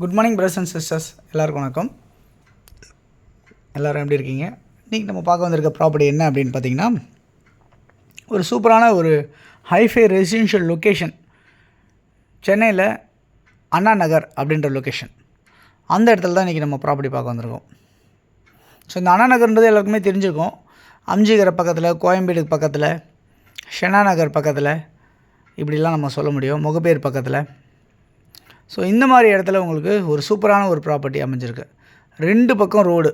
Good morning brothers and sisters, எல்லாருக்கும் வணக்கம். எல்லோரும் எப்படி இருக்கீங்க? இன்றைக்கி நம்ம பார்க்க வந்திருக்க ப்ராப்பர்ட்டி என்ன அப்படின்னு பார்த்தீங்கன்னா, ஒரு சூப்பரான ஒரு ஹைஃபை ரெசிடென்ஷியல் லொக்கேஷன், சென்னையில் அண்ணா நகர் அப்படின்ற லொக்கேஷன். அந்த இடத்துல தான் இன்றைக்கி நம்ம ப்ராப்பர்ட்டி பார்க்க வந்திருக்கோம். ஸோ இந்த அண்ணா நகர்ன்றது எல்லாருக்குமே தெரிஞ்சிருக்கும். அம்ஜிகரை பக்கத்தில், கோயம்பேடுக்கு பக்கத்தில், ஷெனா நகர் பக்கத்தில், இப்படிலாம் நம்ம சொல்ல முடியும், முகப்பேர் பக்கத்தில். ஸோ இந்த மாதிரி இடத்துல உங்களுக்கு ஒரு சூப்பரான ஒரு ப்ராப்பர்ட்டி அமைஞ்சிருக்கு. 2 பக்கம் ரோடு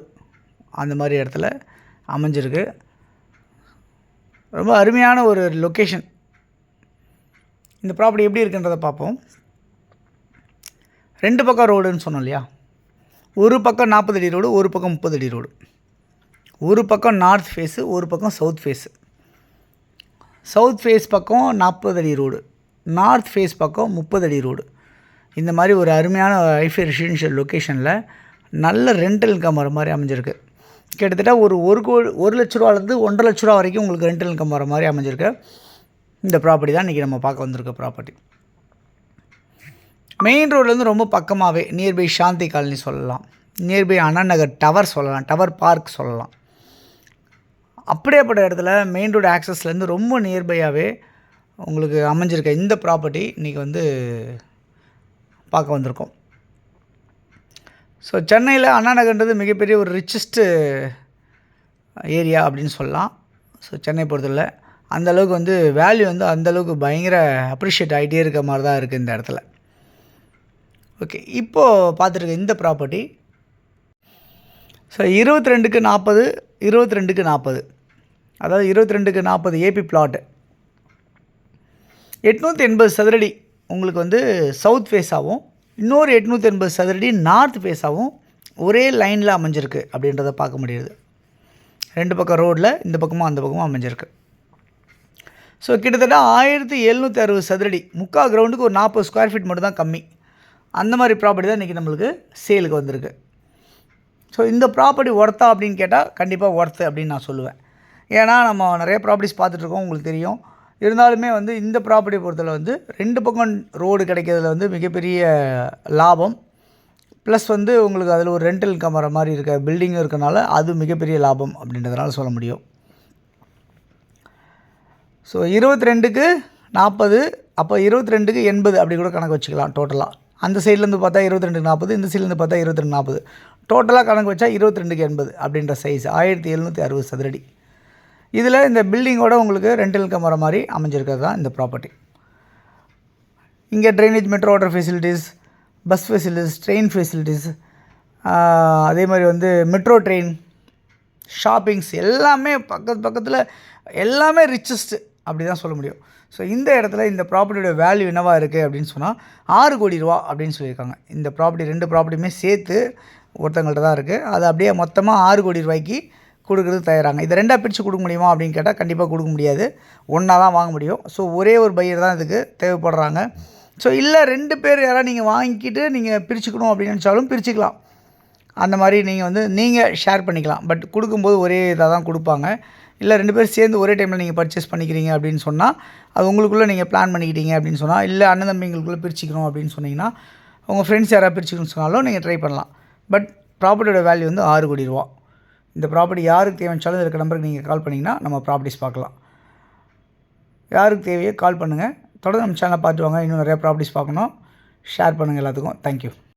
அந்த மாதிரி இடத்துல அமைஞ்சிருக்கு. ரொம்ப அருமையான ஒரு லொக்கேஷன். இந்த ப்ராப்பர்ட்டி எப்படி இருக்குன்றதை பார்ப்போம். 2 பக்கம் ரோடுன்னு சொன்னோம் இல்லையா? ஒரு பக்கம் 40 அடி ரோடு, ஒரு பக்கம் 30 அடி ரோடு. ஒரு பக்கம் நார்த் ஃபேஸு, ஒரு பக்கம் சவுத் ஃபேஸு. சவுத் ஃபேஸ் பக்கம் 40 அடி ரோடு, நார்த் ஃபேஸ் பக்கம் 30 அடி ரோடு. இந்த மாதிரி ஒரு அருமையான ஹைஃபை ரெசிடென்ஷியல் லொக்கேஷனில் நல்ல ரெண்டல் இன்கம் வர மாதிரி அமைஞ்சிருக்கு. கிட்டத்தட்ட ஒரு லட்ச ரூபாலேருந்து 1.5 லட்ச ரூபா வரைக்கும் உங்களுக்கு ரெண்டல் இன்கம் வர மாதிரி அமைஞ்சிருக்கு. இந்த ப்ராப்பர்ட்டி தான் இன்றைக்கி நம்ம பார்க்க வந்திருக்க ப்ராப்பர்ட்டி. மெயின் ரோட்லேருந்து ரொம்ப பக்கமாகவே, நியர்பை சாந்தி காலனி சொல்லலாம், நியர்பை அண்ணா நகர் டவர் சொல்லலாம், டவர் பார்க் சொல்லலாம். அப்படியேப்பட்ட இடத்துல மெயின் ரோடு ஆக்சஸ்லேருந்து ரொம்ப நியர்பையாகவே உங்களுக்கு அமைஞ்சிருக்க இந்த ப்ராப்பர்ட்டி இன்றைக்கி பார்க்க வந்திருக்கோம். ஸோ சென்னையில் அண்ணா நகர்ன்றது மிகப்பெரிய ஒரு ரிச்சஸ்ட்டு ஏரியா அப்படின்னு சொல்லலாம். ஸோ சென்னை பொறுத்தவரை அந்தளவுக்கு வேல்யூ அந்தளவுக்கு பயங்கர அப்ரிஷியேட் ஆகிட்டே இருக்க மாதிரி தான் இருக்குது இந்த இடத்துல. ஓகே, இப்போது பார்த்துருக்க இந்த ப்ராப்பர்ட்டி ஸோ 22க்கு 40, 22க்கு 40, அதாவது 22க்கு 40 ஏபி பிளாட்டு, 880 சதுரடி உங்களுக்கு சவுத் ஃபேஸாகவும், இன்னொரு 880 சதுரடி நார்த் ஃபேஸாகவும் ஒரே லைனில் அமைஞ்சிருக்கு அப்படின்றத பார்க்க முடியுது. 2 பக்கம் ரோட்டில் இந்த பக்கமும் அந்த பக்கமும் அமைஞ்சிருக்கு. ஸோ கிட்டத்தட்ட 1760 சதுரடி, முக்கால் கிரவுண்டுக்கு ஒரு 40 ஸ்கொயர் ஃபீட் மட்டும் தான் கம்மி. அந்த மாதிரி ப்ராப்பர்ட்டி தான் இன்றைக்கி நம்மளுக்கு சேலுக்கு வந்திருக்கு. ஸோ இந்த ப்ராப்பர்ட்டி ஒர்த்தா அப்படின்னு கேட்டால் கண்டிப்பாக ஒர்த்து அப்படின்னு நான் சொல்லுவேன். ஏன்னா நம்ம நிறைய ப்ராப்பர்ட்டிஸ் பார்த்துட்ருக்கோம், உங்களுக்கு தெரியும். இருந்தாலுமே இந்த ப்ராப்பர்ட்டி பொறுத்தவரை 2 பக்கம் ரோடு கிடைக்கிறதுல மிகப்பெரிய லாபம். ப்ளஸ் உங்களுக்கு அதில் ஒரு ரெண்டல் இன்கம் வர மாதிரி இருக்க பில்டிங்கும் இருக்கனால அது மிகப்பெரிய லாபம் அப்படின்றதுனால சொல்ல முடியும். ஸோ 22க்கு 40, அப்போ 22க்கு 80 அப்படி கூட கணக்கு வச்சுக்கலாம். டோட்டலாக அந்த சைட்லேருந்து பார்த்தா 22க்கு 40, இந்த சைட்லேருந்து பார்த்தா 22க்கு 40, டோட்டலாக கணக்கு வச்சா 22க்கு 80 அப்படின்ற சைஸ் 1760 சதுரடி. இதில் இந்த பில்டிங்கோட உங்களுக்கு ரெண்டல் இன்கம் வர மாதிரி அமைஞ்சிருக்கிறது தான் இந்த ப்ராப்பர்ட்டி. இங்கே drainage, metro water facilities, bus facilities, train facilities, அதே மாதிரி மெட்ரோ ட்ரெயின், ஷாப்பிங்ஸ் எல்லாமே பக்கத்தில் எல்லாமே ரிச்சஸ்ட்டு அப்படி தான் சொல்ல முடியும். ஸோ இந்த இடத்துல இந்த ப்ராப்பர்ட்டியோட வேல்யூ என்னவாக இருக்குது அப்படின்னு சொன்னால் 6 கோடி ரூபா அப்படின்னு சொல்லியிருக்காங்க. இந்த ப்ராப்பர்ட்டி 2 ப்ராப்பர்ட்டியுமே சேர்த்து ஒருத்தங்கள்ட்ட தான் இருக்குது. அது அப்படியே மொத்தமாக 6 கோடி ரூபாய்க்கு கொடுக்குறது தயாராங்க. இதை 2ஆக பிரித்து கொடுக்க முடியுமா அப்படின்னு கேட்டால் கண்டிப்பாக கொடுக்க முடியாது, ஒன்றா தான் வாங்க முடியும். ஸோ ஒரே ஒரு பையர் தான் இதுக்கு தேவைப்படுறாங்க. ஸோ இல்லை 2 பேர் யாராவது நீங்கள் வாங்கிக்கிட்டு நீங்கள் பிரிச்சுக்கணும் அப்படின்னு நினச்சாலும் பிரிச்சுக்கலாம். அந்த மாதிரி நீங்கள் ஷேர் பண்ணிக்கலாம். பட் கொடுக்கும்போது ஒரே இதாக தான் கொடுப்பாங்க. இல்லை 2 பேர் சேர்ந்து ஒரே டைமில் நீங்கள் பர்ச்சேஸ் பண்ணிக்கிறீங்க அப்படின்னு சொன்னால், அது உங்களுக்குள்ளே நீங்கள் பிளான் பண்ணிக்கிட்டீங்க அப்படின்னு சொன்னால், இல்லை அண்ணன் தம்பிங்களுக்குள்ளே பிரிச்சுக்கணும் அப்படின்னு சொன்னிங்கன்னா, உங்கள் ஃப்ரெண்ட்ஸ் யாராவது பிரிச்சுக்கணும்னு சொன்னாலும் நீங்கள் ட்ரை பண்ணலாம். பட் ப்ராப்பர்ட்டியோட வேல்யூ 6 கோடி ரூபா. இந்த ப்ராப்பர்ட்டி யாருக்கு தேவைச்சாலும் இருக்க நம்பருக்கு நீங்கள் கால் பண்ணிங்கன்னா நம்ம ப்ராப்பர்ட்டிஸ் பார்க்கலாம். யாருக்கு தேவையோ கால் பண்ணுங்கள். தொடர்ந்து நம்ம சேனலை பார்த்து வாங்க. இன்னும் நிறையா ப்ராப்பர்ட்டிஸ் பார்க்கணும். ஷேர் பண்ணுங்கள் எல்லாத்துக்கும். தேங்க்யூ.